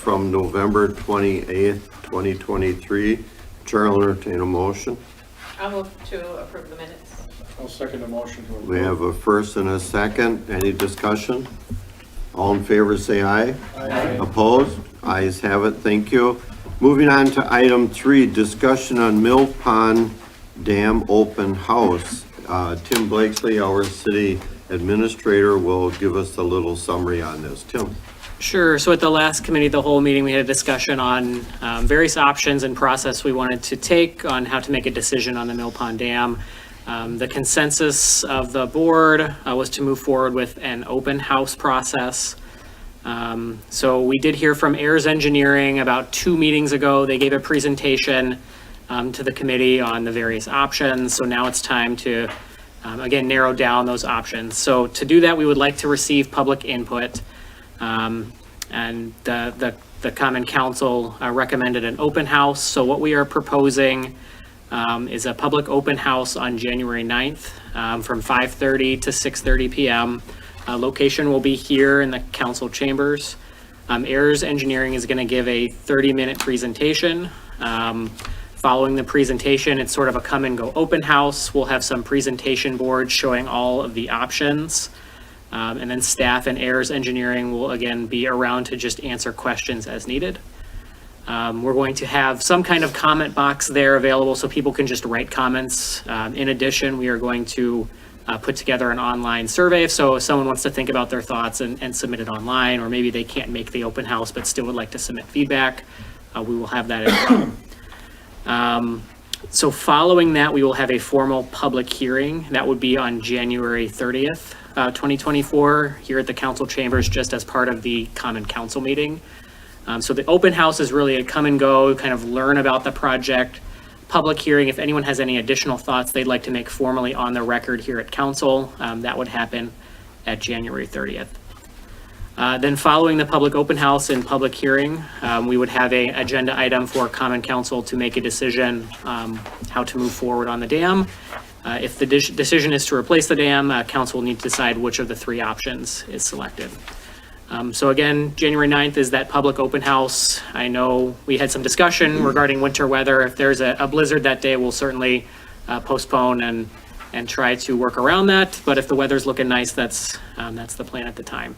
from November 28th, 2023. Chair will entertain a motion. I'll move to approve the minutes. I'll second the motion to approve. We have a first and a second. Any discussion? All in favor say aye. Aye. Opposed? Ayes have it. Thank you. Moving on to item 3, discussion on Mill Pond Dam open house. Tim Blakesley, our city administrator, will give us a little summary on this. Tim. Sure. So at the last committee, the whole meeting, we had a discussion on various options and process we wanted to take on how to make a decision on the Mill Pond Dam. The consensus of the board was to move forward with an open house process. So we did hear from Ayers Engineering about 2 meetings ago. They gave a presentation to the committee on the various options. So now it's time to, again, narrow down those options. So to do that, we would like to receive public input. And the Common Council recommended an open house. So what we are proposing is a public open house on January 9th from 5:30 to 6:30 p.m. Location will be here in the council chambers. Ayers Engineering is going to give a 30-minute presentation. Following the presentation, it's sort of a come and go open house. We'll have some presentation boards showing all of the options. And then staff and Ayers Engineering will again be around to just answer questions as needed. We're going to have some kind of comment box there available so people can just write comments. In addition, we are going to put together an online survey. So if someone wants to think about their thoughts and submit it online, or maybe they can't make the open house but still would like to submit feedback, we will have that as well. So following that, we will have a formal public hearing. That would be on January 30th, 2024, here at the council chambers, just as part of the Common Council meeting. So the open house is really a come and go, kind of learn about the project. Public hearing, if anyone has any additional thoughts they'd like to make formally on the record here at council, that would happen at January 30th. Then following the public open house and public hearing, we would have a agenda item for Common Council to make a decision how to move forward on the dam. If the decision is to replace the dam, council will need to decide which of the 3 options is selected. So again, January 9th is that public open house. I know we had some discussion regarding winter weather. If there's a blizzard that day, we'll certainly postpone and try to work around that. But if the weather's looking nice, that's the plan at the time.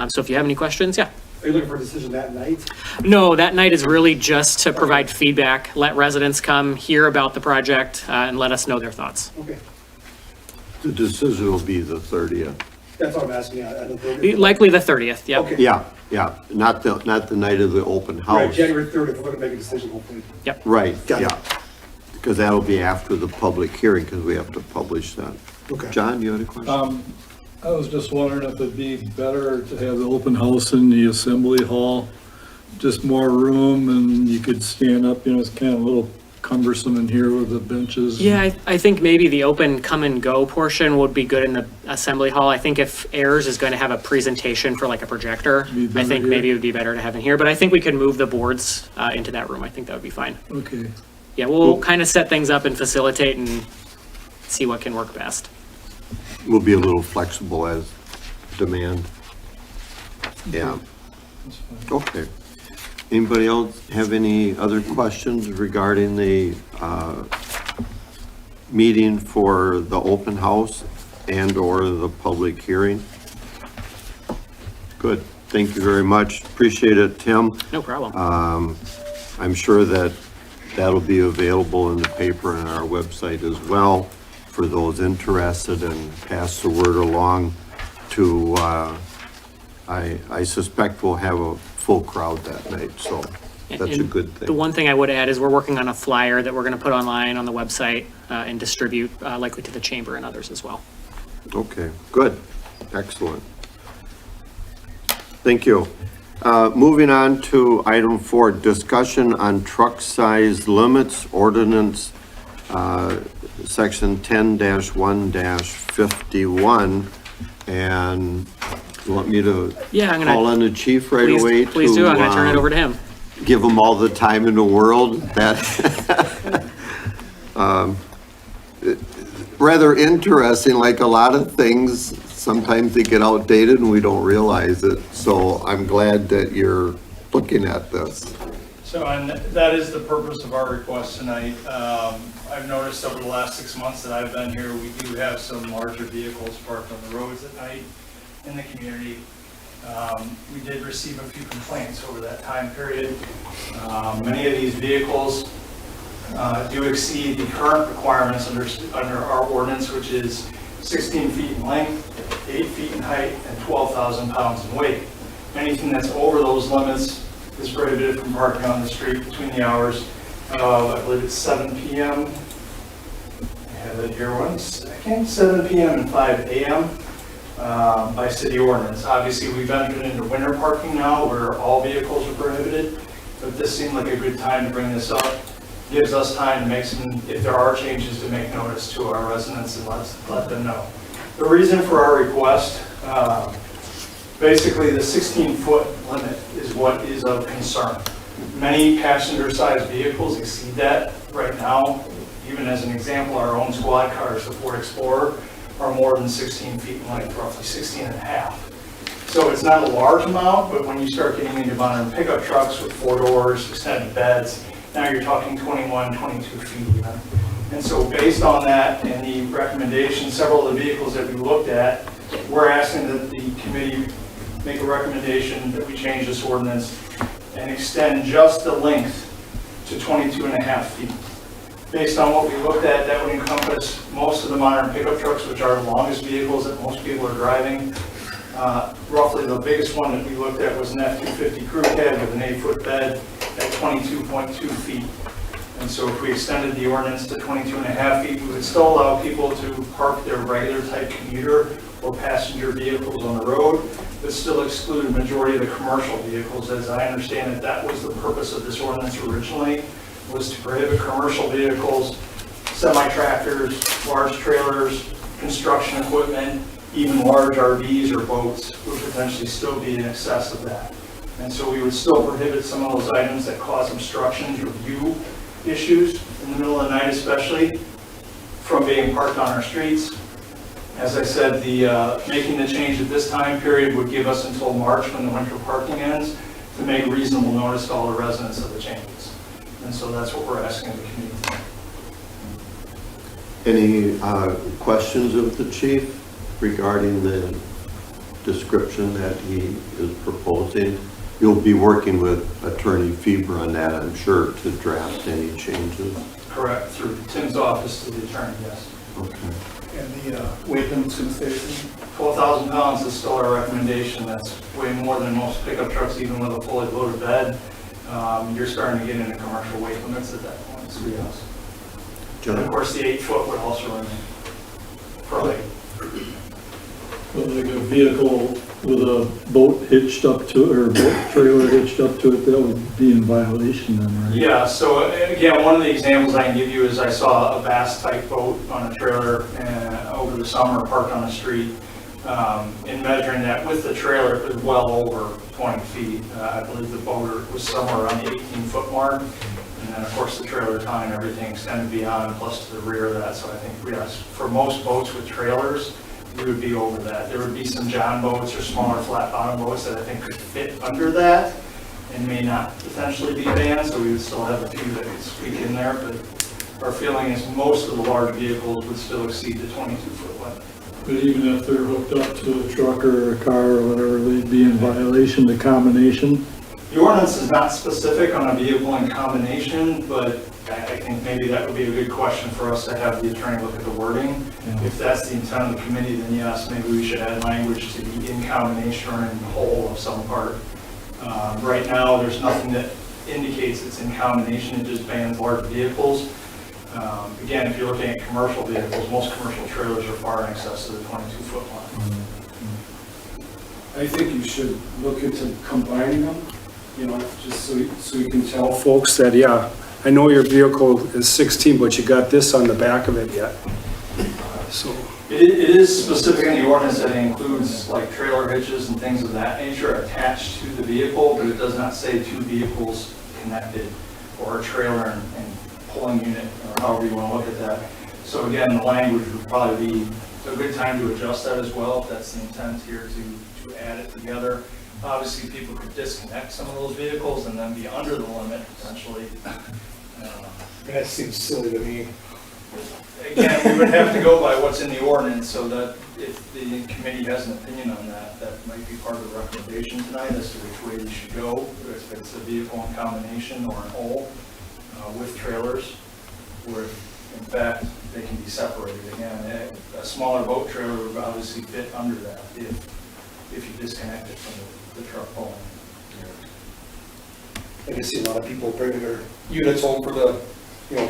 So if you have any questions, yeah. Are you looking for a decision that night? No, that night is really just to provide feedback, let residents come hear about the project and let us know their thoughts. Okay, The decision will be the 30th. that's all I'm asking. I don't know. Likely the 30th, yep. Okay. Yeah, not the night of the open Right, house. January 30th, we're going to make a decision hopefully. Yep. Right, Got it. yeah. Because that'll be after the public hearing, because we have to publish that. Okay. John, you had a question? I was just wondering if it'd be better to have the open house in the assembly hall, just more room and you could stand up, it's kind of a little cumbersome in here with the benches. Yeah, I think maybe the open come and go portion would be good in the assembly hall. I think if Ayers is going to have a presentation for like a projector, Be I better think here. maybe it would be better to have in here, but I think we could move the boards into that room. I think that would be fine. Okay, Yeah, we'll kind of set things up and facilitate and see what can work best. We'll be a little flexible as demand. Yeah, that's fine. okay. Anybody else have any other questions regarding the meeting for the open house and/or the public hearing? Good, thank you very much. Appreciate it, Tim. No problem. I'm sure that that'll be available in the paper and our website as well for those interested, and pass the word along to, I suspect we'll have a full crowd that night, so that's a And good The thing. one thing I would add is we're working on a flyer that we're going to put online on the website and distribute likely to the chamber and others as well. Okay, good, excellent. Thank you. Moving on to item 4, discussion on truck size limits ordinance, section 10-1-51. And you want me to Yeah, I'm gonna- call on the chief right away? Please do. I'm going to turn it over to him. Give them all the time in the world. That rather interesting, like a lot of things, sometimes they get outdated and we don't realize it. So I'm glad that you're looking at this. So, and that is the purpose of our request tonight. I've noticed over the last 6 months that I've been here, we do have some larger vehicles parked on the roads at night in the community. We did receive a few complaints over that time period. Many of these vehicles do exceed the current requirements under our ordinance, which is 16 feet in length, 8 feet in height, and 12,000 pounds in weight. Anything that's over those limits is prohibited from parking on the street between the hours of, I believe it's 7 p.m. I have it here one second, 7 p.m. and 5 a.m. By city ordinance. Obviously, we've entered into winter parking now where all vehicles are prohibited, but this seemed like a good time to bring this up. Gives us time to make some, if there are changes, to make notice to our residents and let them know. The reason for our request, basically the 16-foot limit is what is of concern. Many passenger-sized vehicles exceed that right now. Even as an example, our own squad cars, the Ford Explorer, are more than 16 feet in length, roughly 16 and a half. So it's not a large amount, but when you start getting into modern pickup trucks with 4 doors, extended beds, now you're talking 21, 22 feet even. And so based on that and the recommendation, several of the vehicles that we looked at, we're asking that the committee make a recommendation that we change this ordinance and extend just the length to 22 and a half feet. Based on what we looked at, that would encompass most of the modern pickup trucks, which are the longest vehicles that most people are driving. Roughly the biggest one that we looked at was an F-250 crew cab with an 8-foot bed at 22.2 feet. And so if we extended the ordinance to 22 and a half feet, we would still allow people to park their regular type commuter or passenger vehicles on the road, but still exclude a majority of the commercial vehicles. As I understand it, that was the purpose of this ordinance originally, was to prohibit commercial vehicles, semi-tractors, large trailers, construction equipment, even large RVs or boats would potentially still be in excess of that. And so we would still prohibit some of those items that cause obstructions or view issues in the middle of the night especially from being parked on our streets. As I said, making the change at this time period would give us until March when the winter parking ends to make reasonable notice to all the residents of the changes. And so that's what we're asking of the community. Any questions of the chief regarding the description that he is proposing? You'll be working with Attorney Feber on that, I'm sure, to draft any changes. Correct, through Tim's office to the attorney, yes. Okay. And the weight limit's going to stay the same? 12,000 pounds is still our recommendation. That's way more than most pickup trucks, even with a fully loaded bed. You're starting to get into commercial weight limits at that point, so yes. And of course, the 8-foot would also remain for like. Well, like a vehicle with a boat hitched up to it, or a boat trailer hitched up to it, that would be in violation then, right? Yeah, so again, one of the examples I can give you is I saw a bass type boat on a trailer over the summer parked on the street. In measuring that with the trailer, it was well over 20 feet. I believe the boat was somewhere around the 18-foot mark. And then of course the trailer time and everything extended beyond plus to the rear of that. So I think, yes, for most boats with trailers, we would be over that. There would be some John boats or smaller flat bottom boats that I think could fit under that and may not potentially be banned, so we would still have a few that could squeak in there, but our feeling is most of the large vehicles would still exceed the 22-foot limit. But even if they're hooked up to a truck or a car or whatever, they'd be in violation, the combination? The ordinance is not specific on a vehicle in combination, but I think maybe that would be a good question for us to have the attorney look at the wording. Yeah. If that's the intent of the committee, then yes, maybe we should add language to be in combination or in whole of some part. Right now, there's nothing that indicates it's in combination, it just bans large vehicles. Again, if you're looking at commercial vehicles, most commercial trailers are far in excess of the 22-foot line. I think you should look into combining them, you know, just so you can tell folks that, yeah, I know your vehicle is 16, but you got this on the back of it yet. So. It is specific in the ordinance that it includes like trailer hitches and things of that nature attached to the vehicle, but it does not say 2 vehicles connected or a trailer and pulling unit, or however you want to look at that. So again, the language would probably be a good time to adjust that as well, if that's the intent here to add it together. Obviously, people could disconnect some of those vehicles and then be under the limit potentially. That seems silly to me. Again, we would have to go by what's in the ordinance, so that if the committee has an opinion on that, that might be part of the recommendation tonight as to which way you should go, if it's a vehicle in combination or an whole with trailers, or if, in fact, they can be separated. Again, a smaller boat trailer would obviously fit under that if you disconnect it from the truck pulling. I can see a lot of people bringing their units home for the,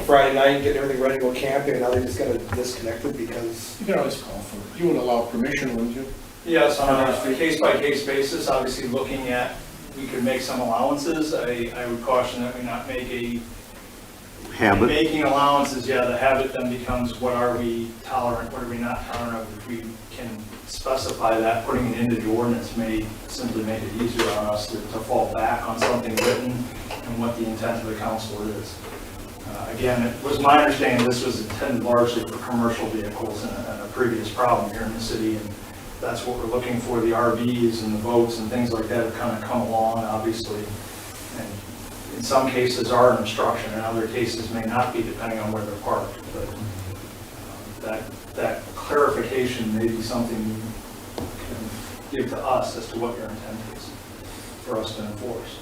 Friday night, getting everything ready to go camping, and now they just gotta disconnect it because. You can always call for it. You would allow permission, wouldn't you? Yes, on a case-by-case basis, obviously looking at, we could make some allowances. I would caution that we not make Habit. making allowances, the habit then becomes what are we tolerant, what are we not tolerant of? If we can specify that, putting it into the ordinance may simply make it easier on us to fall back on something written and what the intent of the council is. Again, it was my understanding this was intended largely for commercial vehicles and a previous problem here in the city, and that's what we're looking for. The RVs and the boats and things like that have kind of come along, obviously, and in some cases are an obstruction, in other cases may not be, depending on where they're parked. But that clarification may be something you can give to us as to what your intent is for us to enforce.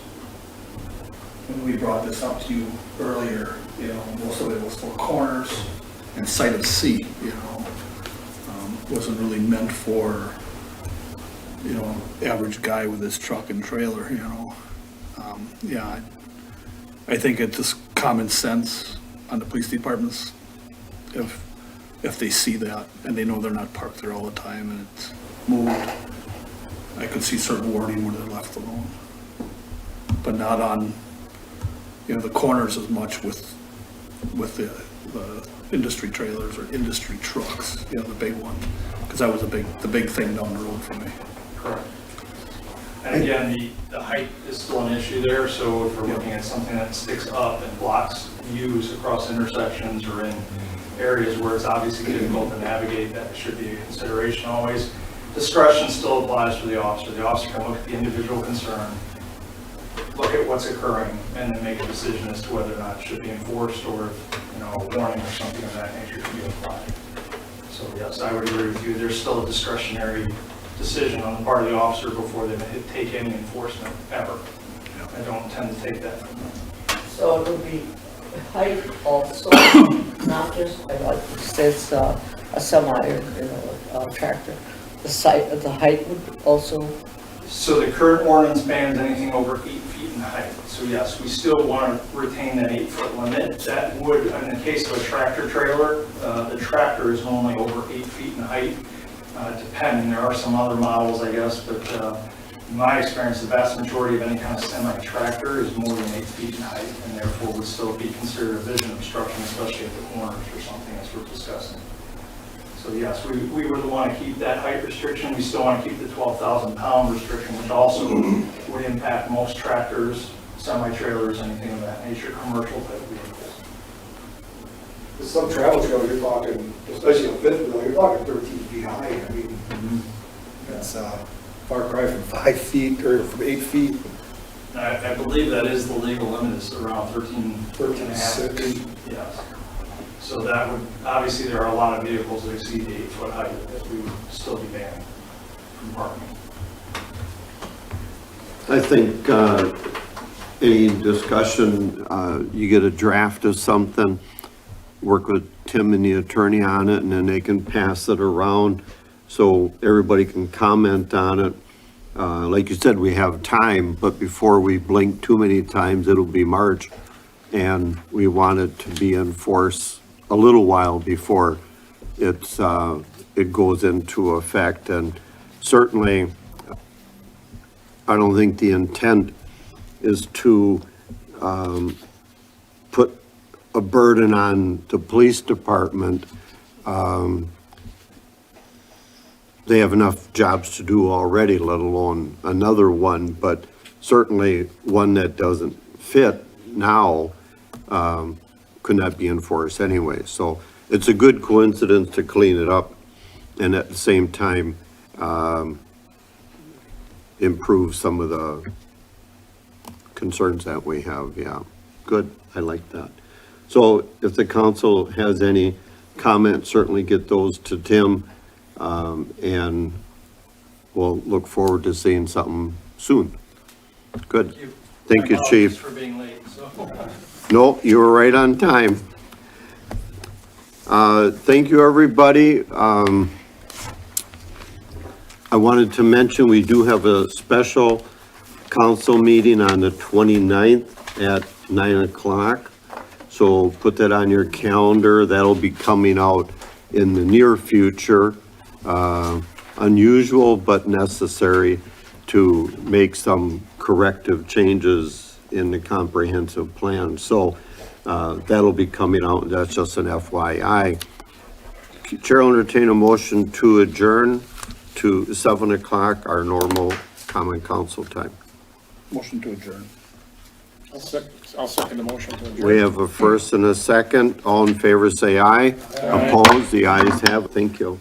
When we brought this up to you earlier, most of it was for corners and sight of sea, wasn't really meant for, average guy with his truck and trailer, I think it's just common sense on the police departments if they see that and they know they're not parked there all the time and it's moved. I could see certain warning where they're left alone, but not on, the corners as much with the industry trailers or industry trucks, the big one, because that was the big thing down the road for me. Correct. And again, the height is still an issue there, so if we're looking at something that sticks up and blocks views across intersections or in areas where it's obviously difficult to navigate, that should be a consideration always. Discretion still applies for the officer. The officer can look at the individual concern, look at what's occurring, and then make a decision as to whether or not it should be enforced or if, a warning or something of that nature should be applied. So yes, I would agree with you. There's still a discretionary decision on the part of the officer before they take any enforcement ever. I don't tend to take that from them. So it would be height also, not just, like it says, a semi, tractor. The height would also. So the current ordinance bans anything over 8 feet in height. So yes, we still want to retain that 8-foot limit. That would, in the case of a tractor trailer, the tractor is only over 8 feet in height, depending. There are some other models, I guess, but in my experience, the vast majority of any kind of semi-tractor is more than 8 feet in height, and therefore would still be considered a vision obstruction, especially at the corners or something as we're discussing. So yes, we would want to keep that height restriction. We still want to keep the 12,000-pound restriction, which also would impact most tractors, semi-trailers, anything of that nature, commercial type vehicles. Some travel trailer, you're talking, especially a fifth wheel, you're talking 13 feet high. I mean, that's far cry from 5 feet or from 8 feet. I believe that is the legal limit, is around 13 and a half feet. Yes. So that would, obviously there are a lot of vehicles that exceed the 8-foot height that we would still be banned from parking. I think any discussion, you get a draft of something, work with Tim and the attorney on it, and then they can pass it around so everybody can comment on it. Like you said, we have time, but before we blink too many times, it'll be March. And we want it to be in force a little while before it goes into effect. And certainly, I don't think the intent is to put a burden on the police department. They have enough jobs to do already, let alone another one, but certainly one that doesn't fit now could not be enforced anyway. So it's a good coincidence to clean it up and at the same time improve some of the concerns that we have, yeah. Good, I like that. So if the council has any comments, certainly get those to Tim, and we'll look forward to seeing something soon. Good. Thank you, Apologies Chief. for being late, so. No, you were right on time. Thank you, everybody. I wanted to mention, we do have a special council meeting on the 29th at 9 o'clock. So put that on your calendar. That'll be coming out in the near future. Unusual but necessary to make some corrective changes in the comprehensive plan. So that'll be coming out. That's just an FYI. Chair will entertain a motion to adjourn to 7 o'clock, our normal common council time. Motion to adjourn. I'll second the motion to adjourn. We have a first and a second. All in favor, say aye. Opposed? The ayes have it. Thank you.